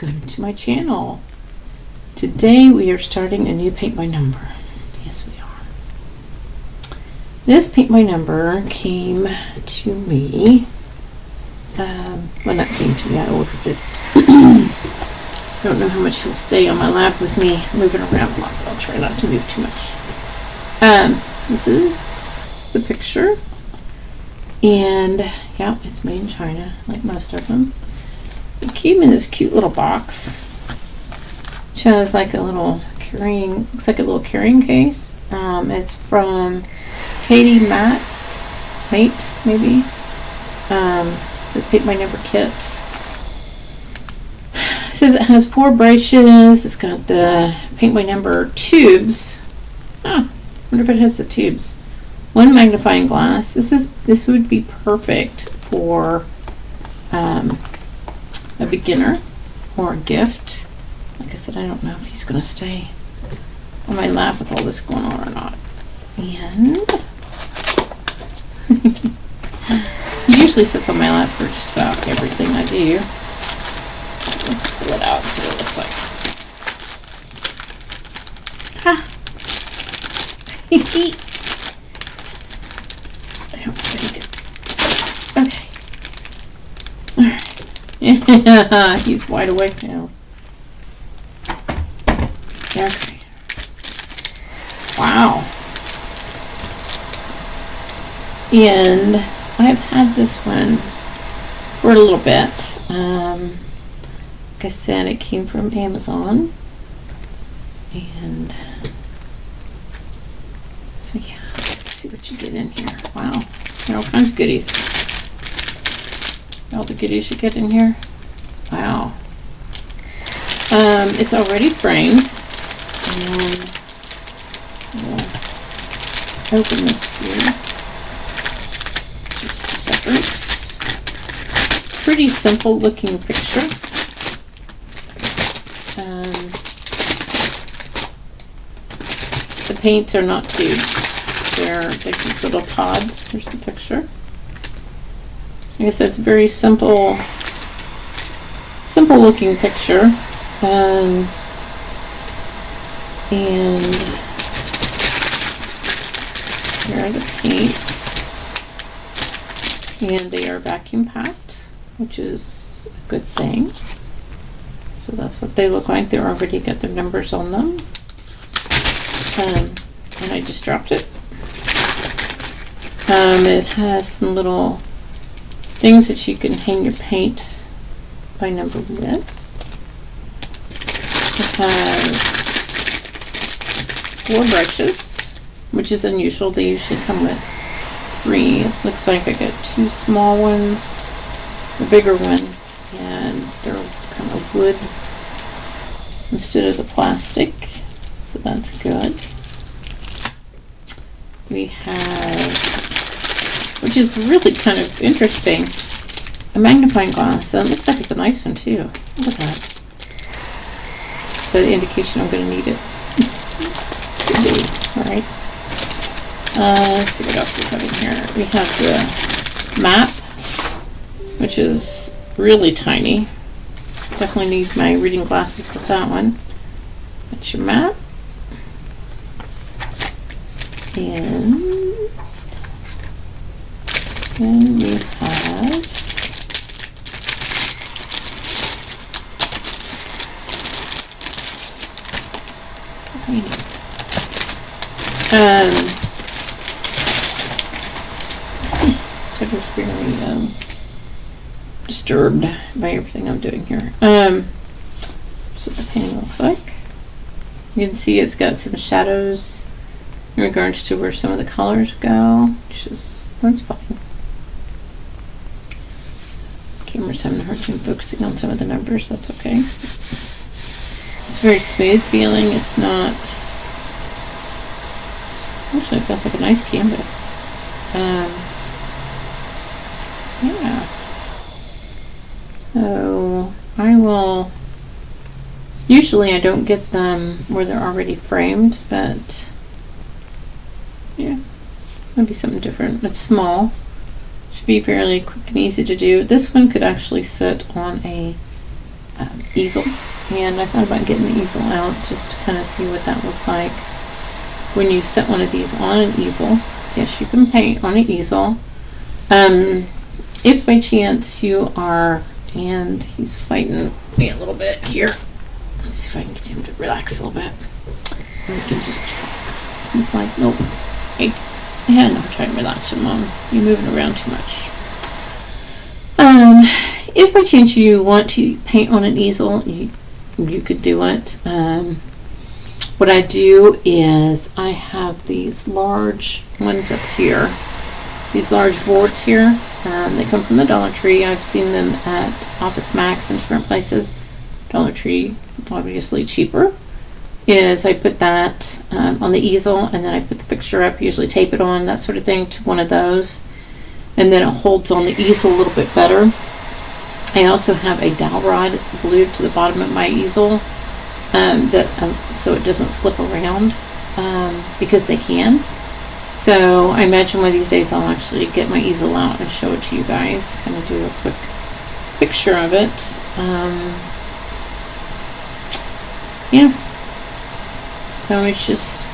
welcome to my channel. Today we are starting a new paint by number. Yes, we are. This paint by number came to me, well, not came to me, I ordered it. I don't know how much will stay on my lap with me moving around a lot, but I'll try not to move too much. This is the picture, and yeah, it's made in China, like most of them. It came in this cute little box, which has like a little carrying, looks like a little carrying case. It's from Katie Mate, maybe. This paint by number kit. It says it has 4 brushes. It's got the paint by number tubes. I wonder if it has the tubes. 1 magnifying glass. This would be perfect for a beginner or a gift. Like I said, I don't know if he's going to stay on my lap with all this going on or not. And he usually sits on my lap for just about everything I do. Let's pull it out, see what it looks like. Ha! I don't think it. Okay. Alright. Yeah, he's wide awake now. Okay. Wow. And I've had this one for a little bit. Like I said, it came from Amazon. And so yeah, let's see what you get in here. Wow. There are all kinds of goodies. All the goodies you get in here. Wow. It's already framed. And we'll open this here. Just separate. Pretty simple looking picture. The paints are not tubes. They're these little pods. Here's the picture. Like I said, it's a very simple looking picture. And here are the paints. And they are vacuum packed, which is a good thing. So that's what they look like. They already got their numbers on them. And I just dropped it. It has some little things that you can hang your paint by number with. It has 4 brushes, which is unusual. They usually come with 3. It looks like I got 2 small ones, a bigger one, and they're kind of wood instead of the plastic, so that's good. We have, which is really kind of interesting, a magnifying glass. And it looks like it's a nice one too. Look at that. The indication I'm going to need it. Alright. Let's see what else we have in here. We have the map, which is really tiny. Definitely need my reading glasses with that one. That's your map. And then we have so I was very disturbed by everything I'm doing here. So the painting looks like. You can see it's got some shadows in regards to where some of the colors go, which is, that's fine. Camera's having a hard time focusing on some of the numbers, that's okay. It's very smooth feeling, it's not, actually it feels like a nice canvas. Yeah. So I will, usually I don't get them where they're already framed, but yeah, maybe something different. It's small, should be fairly quick and easy to do. This one could actually sit on a easel, and I thought about getting the easel out just to kind of see what that looks like when you set one of these on an easel. Yes, you can paint on an easel. If by chance you are, and he's fighting me a little bit here. Let's see if I can get him to relax a little bit. And we can just talk. He's like, nope. Hey, yeah, no, try and relax him, Mom. You're moving around too much. If by chance you want to paint on an easel, you could do it. What I do is I have these large ones up here. These large boards here. They come from the Dollar Tree. I've seen them at Office Max and different places. Dollar Tree, obviously cheaper. Is I put that on the easel, and then I put the picture up, usually tape it on, that sort of thing, to one of those. And then it holds on the easel a little bit better. I also have a dowel rod glued to the bottom of my easel so it doesn't slip around because they can. So I imagine one of these days I'll actually get my easel out and show it to you guys, kind of do a quick picture of it. Yeah. So it's just,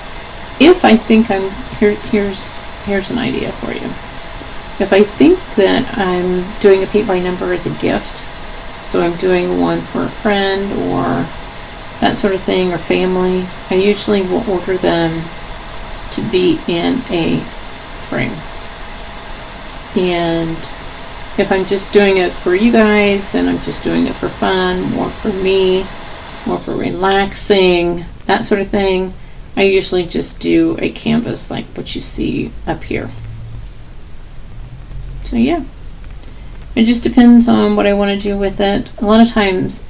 if I think I'm, here's an idea for you. If I think that I'm doing a paint by number as a gift, so I'm doing one for a friend or that sort of thing, or family, I usually will order them to be in a frame. And if I'm just doing it for you guys and I'm just doing it for fun, more for me, more for relaxing, that sort of thing, I usually just do a canvas like what you see up here. So yeah, it just depends on what I want to do with it. A lot of times,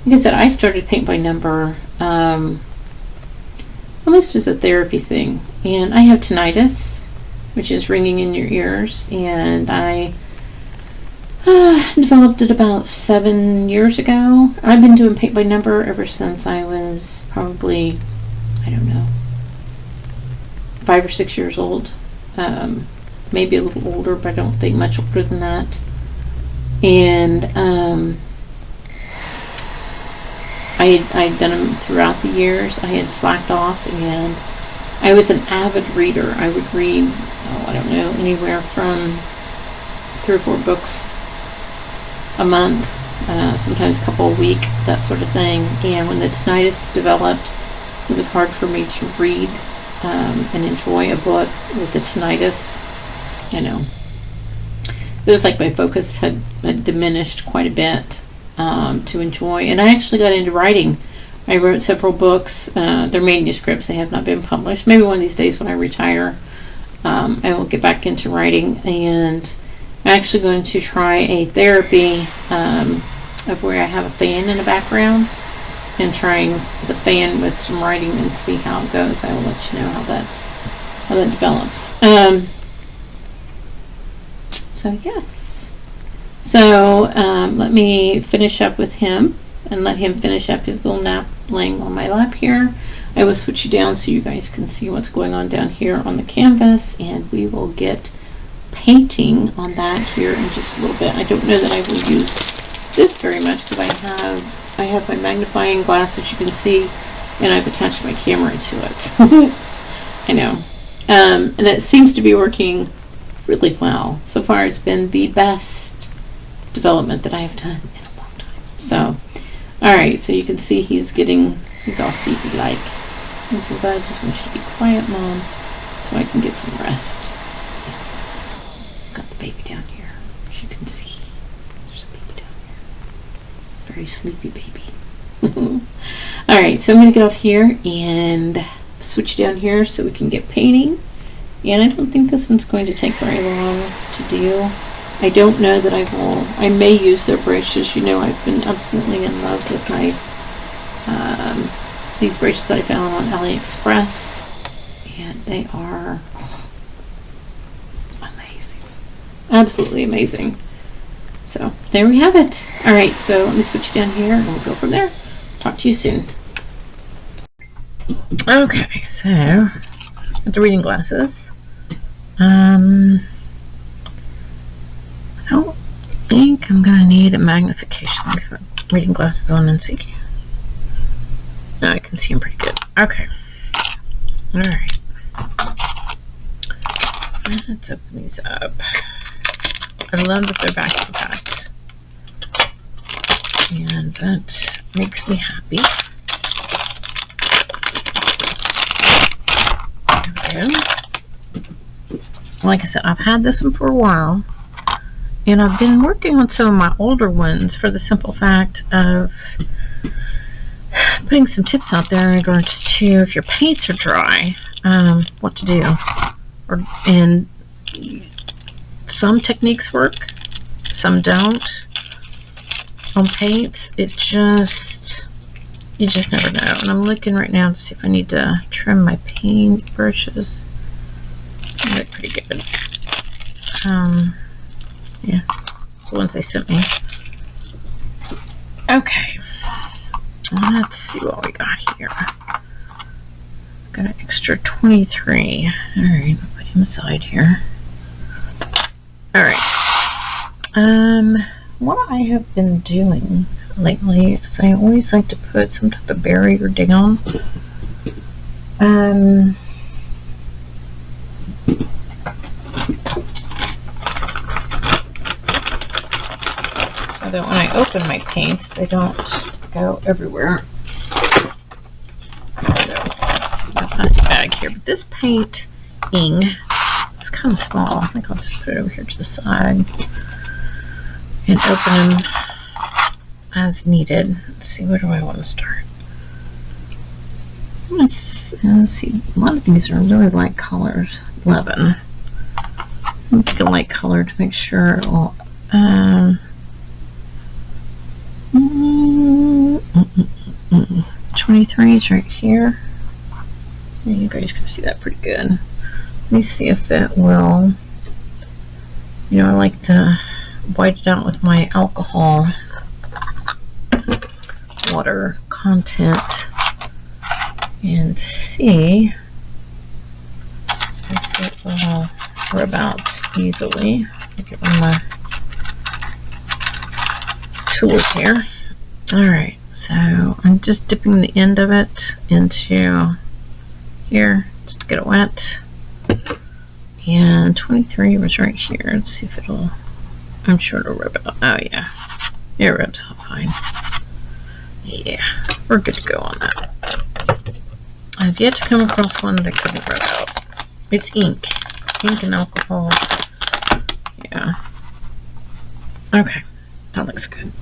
like I said, I started paint by number almost as a therapy thing. And I have tinnitus, which is ringing in your ears, and I developed it about 7 years ago. I've been doing paint by number ever since I was probably, I don't know, 5 or 6 years old. Maybe a little older, but I don't think much older than that. And I'd done them throughout the years. I had slacked off, and I was an avid reader. I would read, I don't know, anywhere from 3 or 4 books a month, sometimes a couple a week, that sort of thing. And when the tinnitus developed, it was hard for me to read and enjoy a book with the tinnitus. You know, it was like my focus had diminished quite a bit to enjoy. And I actually got into writing. I wrote several books. They're manuscripts. They have not been published. Maybe one of these days when I retire, I will get back into writing. And I'm actually going to try a therapy of where I have a fan in the background and trying the fan with some writing and see how it goes. I will let you know how that develops. So yes. So let me finish up with him and let him finish up his little nap laying on my lap here. I will switch you down so you guys can see what's going on down here on the canvas, and we will get painting on that here in just a little bit. I don't know that I will use this very much because I have my magnifying glass, as you can see, and I've attached my camera to it. I know. And it seems to be working really well. So far it's been the best development that I have done in a long time. So, alright, so you can see he's all sleepy like. He says, I just want you to be quiet, Mom, so I can get some rest. Yes. Got the baby down here. As you can see, there's a baby down here. Very sleepy baby. Alright, so I'm going to get off here and switch down here so we can get painting. And I don't think this one's going to take very long to do. I don't know that I may use their brushes. You know, I've been absolutely in love with my these brushes that I found on AliExpress, and they are amazing, absolutely amazing. So there we have it. All right, so let me switch you down here, and we'll go from there. Talk to you soon. Okay, so with the reading glasses, I don't think I'm gonna need a magnification. reading glasses on and see. Now I can see them pretty good. Okay. Alright. Let's open these up. I love that they're back to back. And that makes me happy. There we go. Like I said, I've had this one for a while. And I've been working on some of my older ones for the simple fact of putting some tips out there in regards to if your paints are dry, what to do. And some techniques work, some don't. On paints, you just never know. And I'm looking right now to see if I need to trim my paint brushes. They look pretty good. Yeah, the ones they sent me. Okay, let's see what we got here. Got an extra 23. Alright, I'll put him aside here. Alright. What I have been doing lately is I always like to put some type of barrier down. So that when I open my paints, they don't go everywhere. Plastic bag here, but this painting is kind of small. I think I'll just put it over here to the side and open them as needed. Let's see, where do I want to start? Let's see, a lot of these are really light colors. 11. I'll pick a light color to make sure it will 23 is right here. You guys can see that pretty good. Let me see if it will. You know, I like to white it out with my alcohol water content and see if it will rub out easily. I'll get one of my tools here. Alright, so I'm just dipping the end of it into here just to get it wet. And 23 was right here. Let's see if it'll, I'm sure it'll rub out. Oh yeah, it rubs out fine. Yeah, we're good to go on that. I've yet to come across one that I couldn't rub out. It's ink and alcohol. Yeah. Okay, that looks good.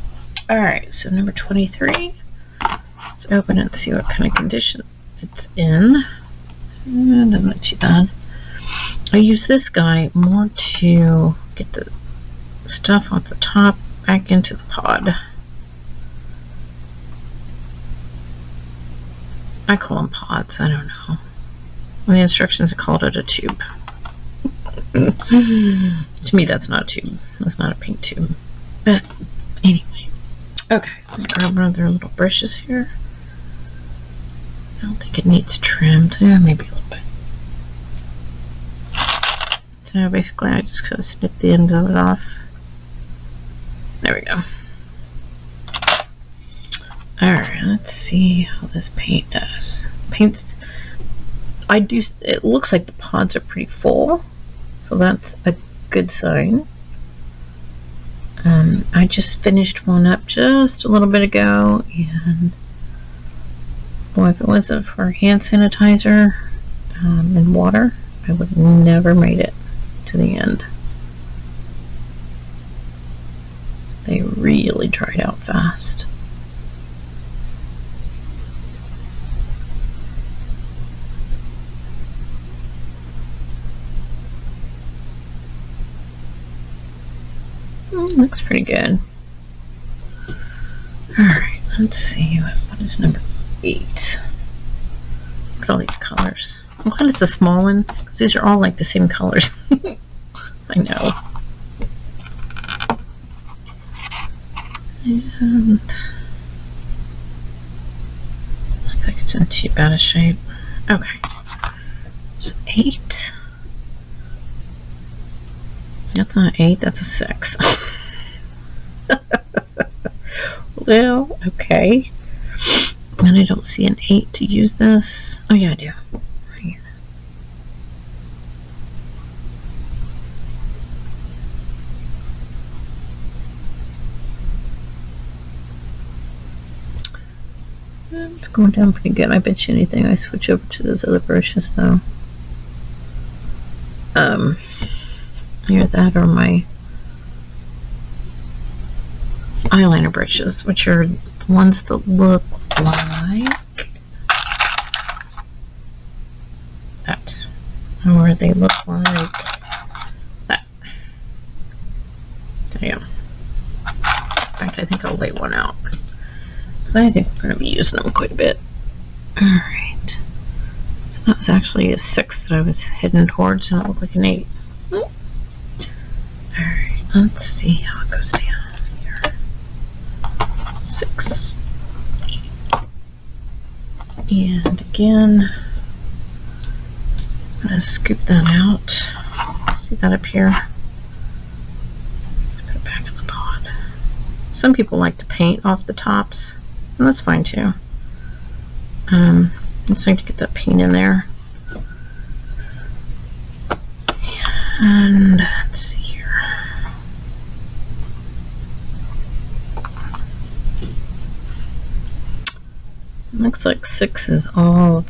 Alright, so number 23. Let's open it and see what kind of condition it's in. Doesn't look too bad. I use this guy more to get the stuff off the top back into the pod. I call them pods, I don't know. Well, the instructions called it a tube. To me, that's not a tube. That's not a paint tube. But anyway. Okay, let me grab one of their little brushes here. I don't think it needs trimmed. Yeah, maybe a little bit. So basically, I just kind of snip the end of it off. There we go. Alright, let's see how this paint does. Paints, it looks like the pods are pretty full, so that's a good sign. I just finished one up just a little bit ago, and boy, if it wasn't for hand sanitizer and water, I would have never made it to the end. They really dried out fast. Looks pretty good. Alright, let's see. What is number 8? Look at all these colors. I'm glad it's a small one, because these are all like the same colors. I know. And looks like it's in too bad a shape. Okay. There's 8. That's not 8, that's a 6. Well, now. Okay. And I don't see an 8 to use this. Oh yeah, I do. Right here. It's going down pretty good. I bet you anything I switch over to those other brushes though. Either that or my eyeliner brushes, which are the ones that look like that, or they look like that. There you go. In fact, I think I'll lay one out because I think we're going to be using them quite a bit. Alright, so that was actually a 6 that I was heading towards, and it looked like an 8. Alright, let's see how it goes down here. 6. And again, I'm going to scoop that out. See that up here? Put it back in the pot. Some people like to paint off the tops, and that's fine too. It's nice to get that paint in there. And let's see here. Looks like 6 is all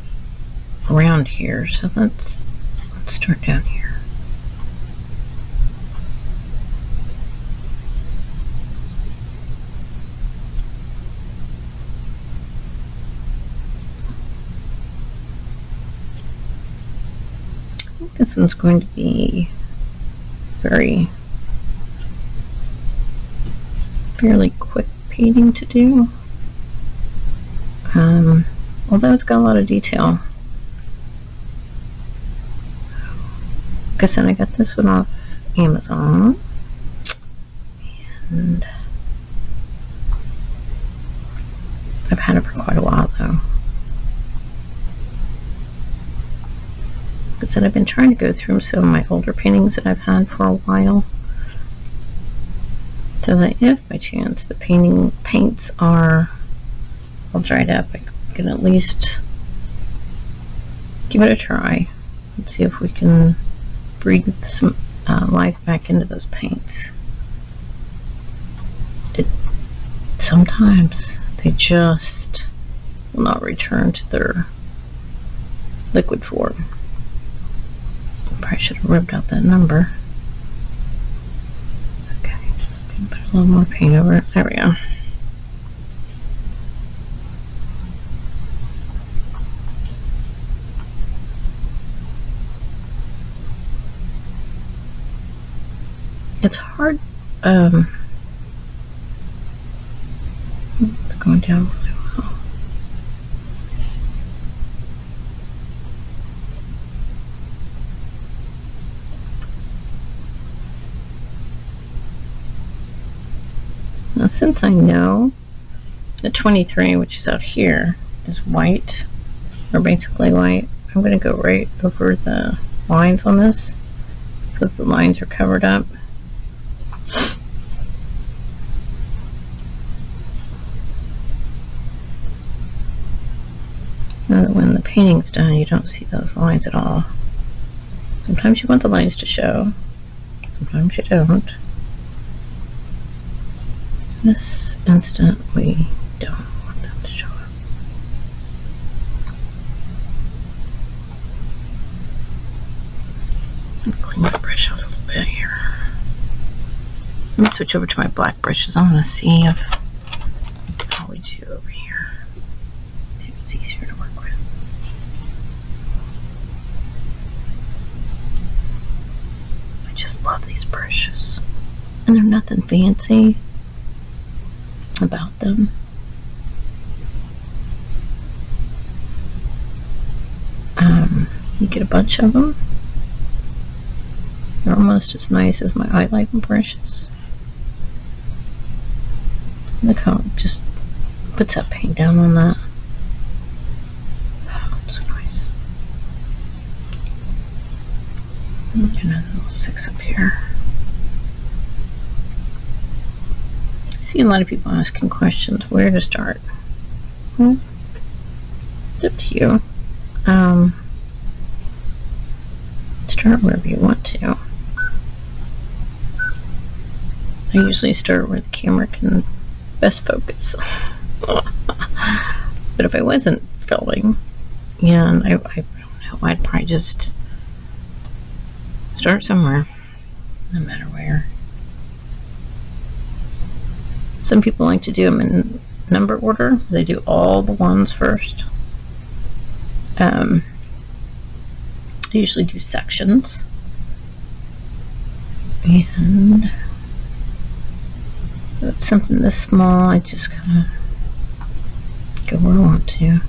around here, so let's start down here. I think this one's going to be fairly quick painting to do. Although it's got a lot of detail. Like I said, I got this one off Amazon, and I've had it for quite a while though. Like I said, I've been trying to go through some of my older paintings that I've had for a while, so that if by chance the paints are all dried up, I can at least give it a try and see if we can breathe some life back into those paints. Sometimes they just will not return to their liquid form. Probably should have ripped out that number. Okay, put a little more paint over it. There we go. It's hard. It's going down really well. Now, since I know that 23, which is out here, is white, or basically white, I'm going to go right over the lines on this, so that the lines are covered up. Now that when the painting's done, you don't see those lines at all. Sometimes you want the lines to show, sometimes you don't. In this instant, we don't want them to show up. I'm going to clean my brush out a little bit here. Let me switch over to my black brushes. I want to see how we do over here. See if it's easier to work with. I just love these brushes. And they're nothing fancy about them. You get a bunch of them. They're almost as nice as my highlighting brushes. Look how it just puts that paint down on that. Oh, it's so nice. Another little 6 up here. see a lot of people asking questions where to start. Well, it's up to you. Start wherever you want to. I usually start where the camera can best focus. But if I wasn't filming, and I don't know, I'd probably just start somewhere, no matter where. Some people like to do them in number order. They do all the ones first. I usually do sections. And if it's something this small, I just kind of go where I want to.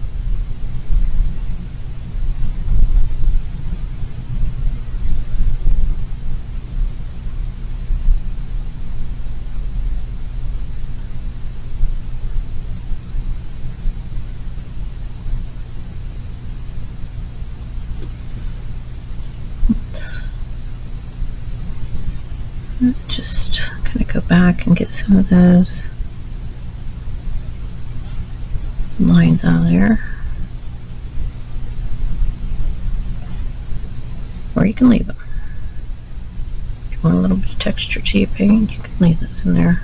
Just kind of go back and get some of those lines out of there. Or you can leave them. If you want a little bit of texture to your paint, you can leave this in there.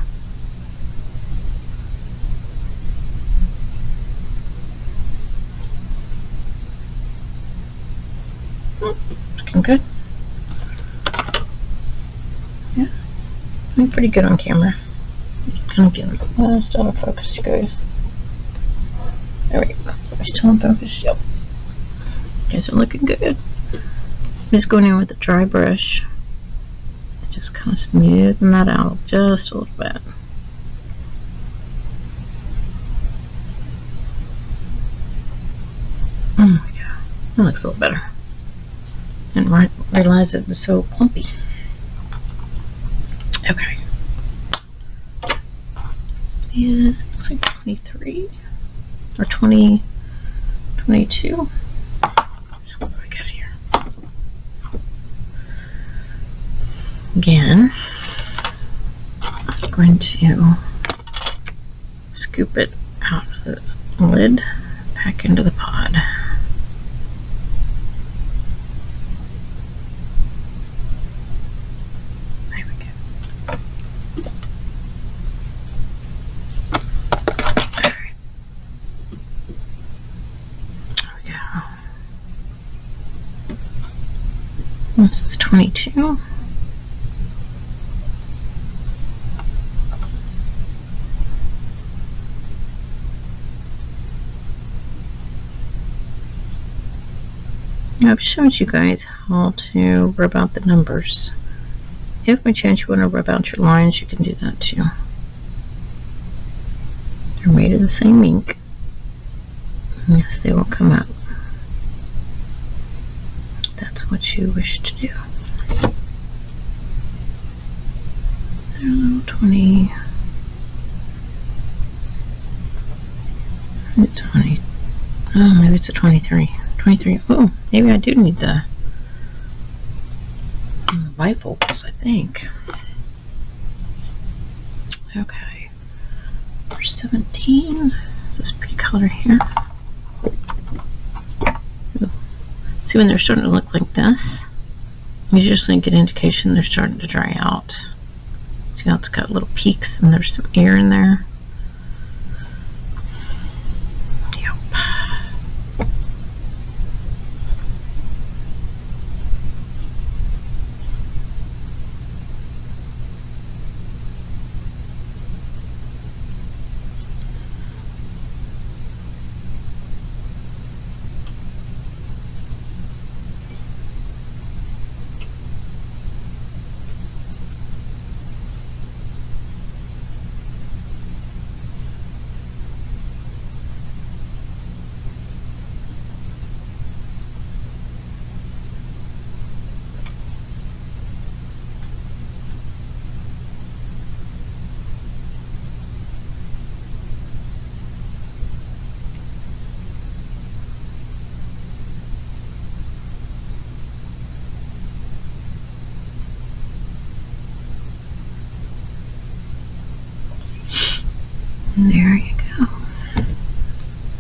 Looking good. Yeah, I'm pretty good on camera. Kind of getting still out of focus, you guys. There we go. Are we still in focus? Yep. You guys are looking good. I'm just going in with a dry brush. Just kind of smoothing that out just a little bit. Oh my god. That looks a little better. Didn't realize it was so clumpy. Okay. And it looks like 23 or 20, 22. What do we got here? Again, I'm going to scoop it out of the lid back into the pod. This is 22. I've showed you guys how to rub out the numbers. If by chance you want to rub out your lines, you can do that too. They're made of the same ink. Yes, they will come out. That's what you wish to do. I don't know, 20. 20. Oh, maybe it's a 23. 23. Oh, maybe I do need the bifocals, I think. Okay. For 17. Is this pretty color here? See, when they're starting to look like this, you usually get indication they're starting to dry out. See how it's got little peaks and there's some air in there? Yep. There you go.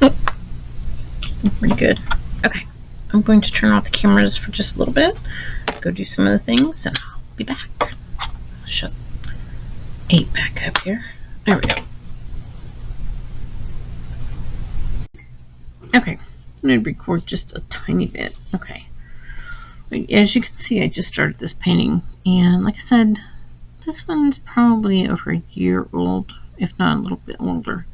Oh, pretty good. Okay, I'm going to turn off the cameras for just a little bit, go do some of the things, and I'll be back. Shut 8 back up here. There we go. Okay, I'm going to record just a tiny bit. Okay. As you can see, I just started this painting, and like I said, this one's probably over a year old, if not a little bit older.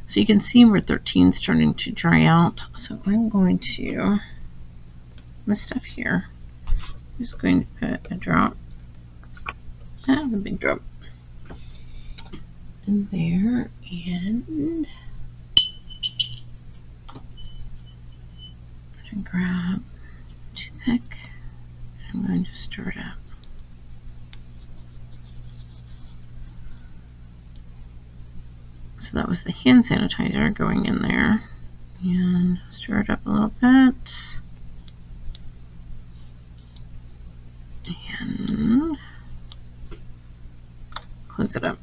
So you can see where 13 is starting to dry out. So I'm going to, this stuff here, I'm just going to put a drop, a big drop in there, and I'm going to grab a toothpick, and I'm going to stir it up. So that was the hand sanitizer going in there, and stir it up a little bit, and close it up,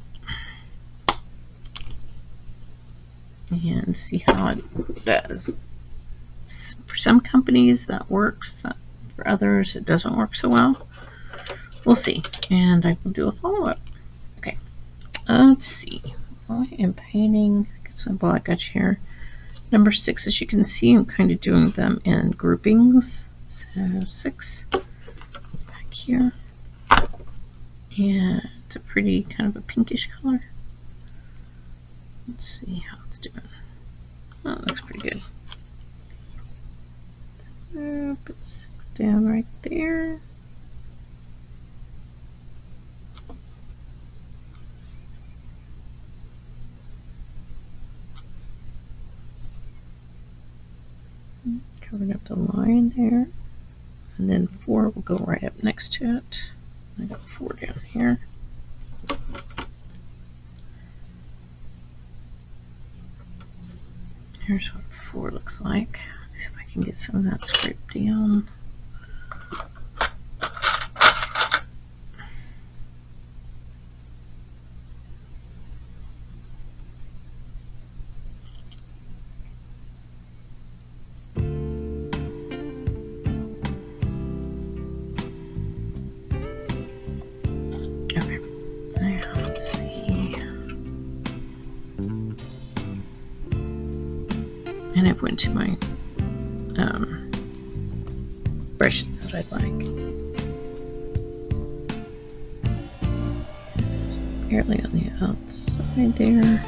and see how it does. For some companies that works, for others it doesn't work so well. We'll see, and I will do a follow-up. Okay, let's see. I am painting, example I got here, number 6. As you can see, I'm kind of doing them in groupings. So 6 back here, and it's a pretty kind of a pinkish color. Let's see how it's doing. Oh, it looks pretty good. So put 6 down right there. Covering up the line there, and then 4 will go right up next to it. I got 4 down here. Here's what 4 looks like. Let's see if I can get some of that scraped down. And I've went to my brushes that I like. Just barely on the outside there.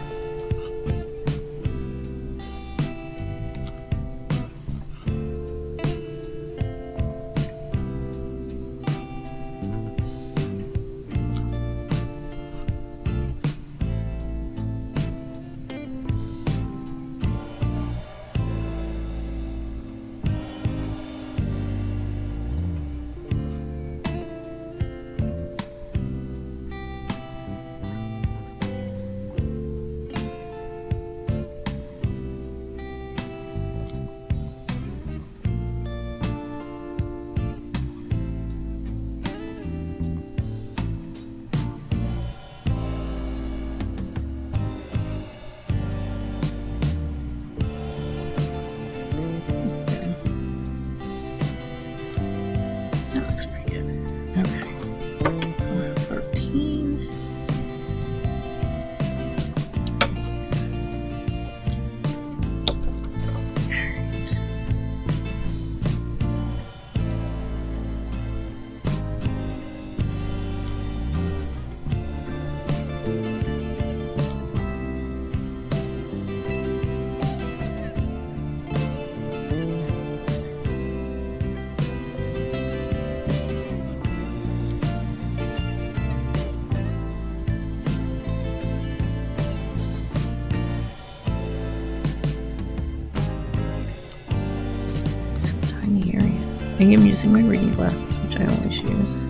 I am using my reading glasses, which I always use.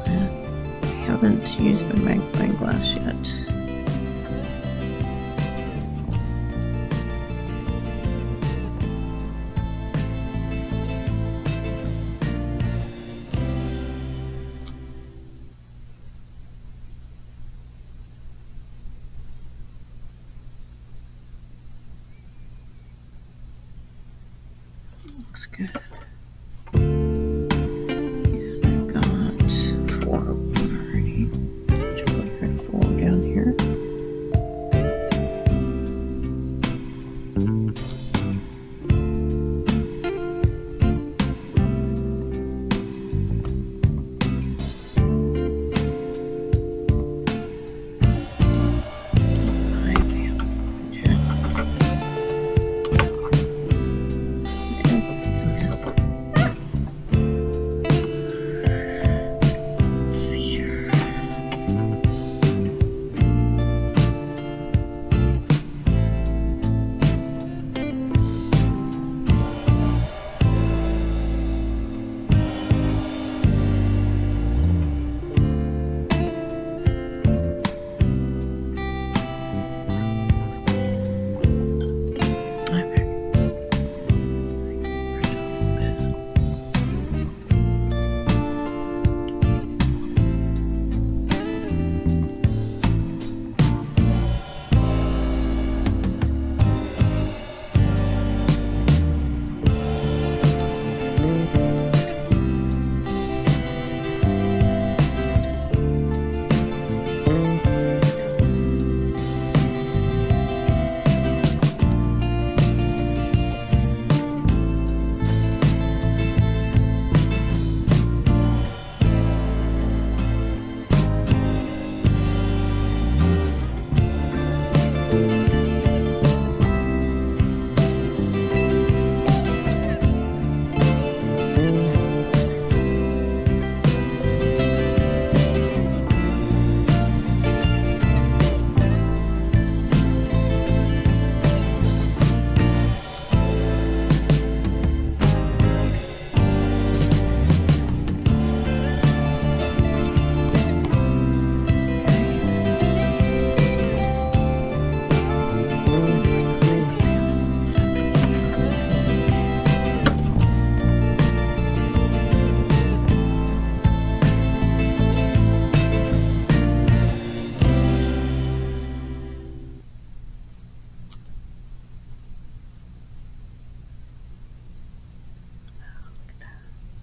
I haven't used my magnifying glass yet. looks good. And I've got 4 open already. I'll put 4 down here.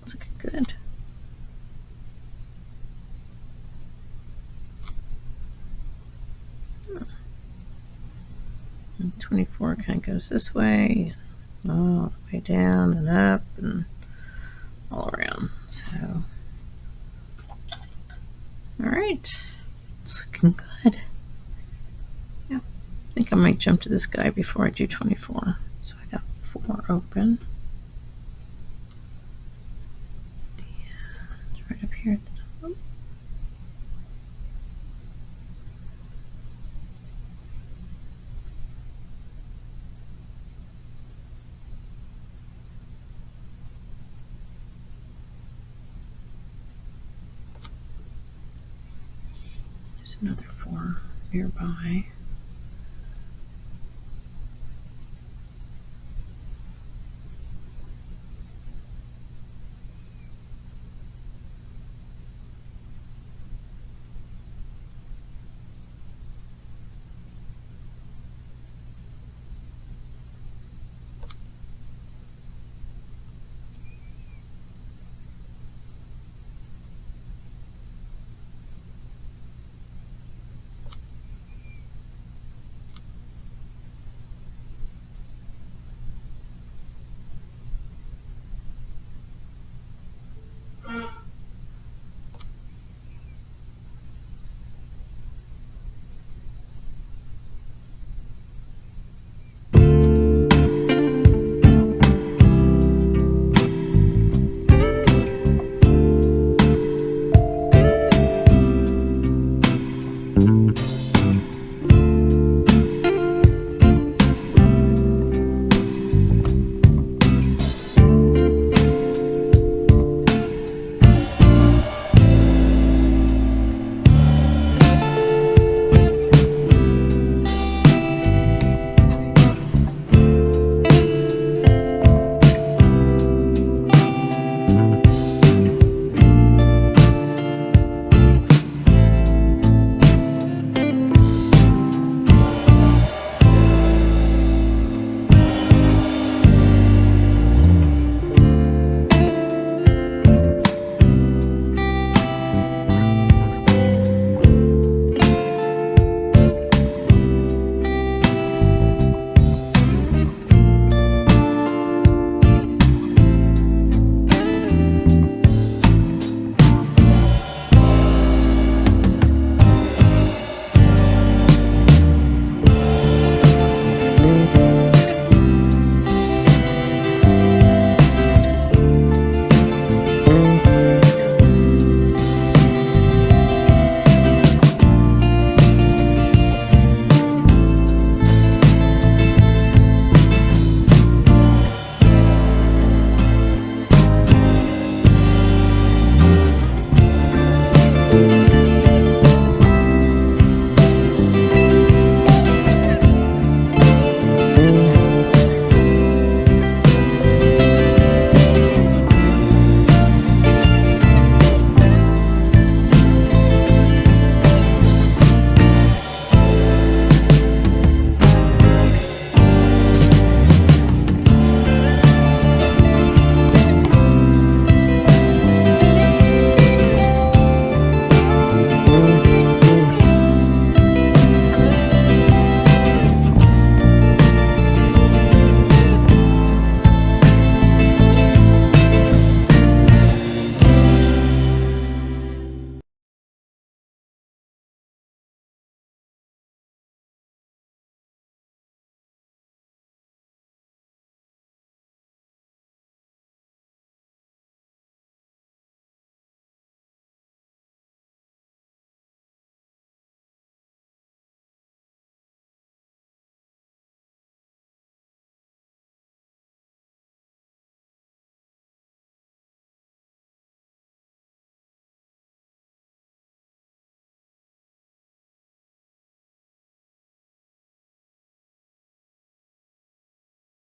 It's looking good. And 24 kind of goes this way, all the way down and up and all around. So, all right, it's looking good. Yeah, I think I might jump to this guy before I do 24. So I got 4 open. It's right up here at the top. There's another 4 nearby.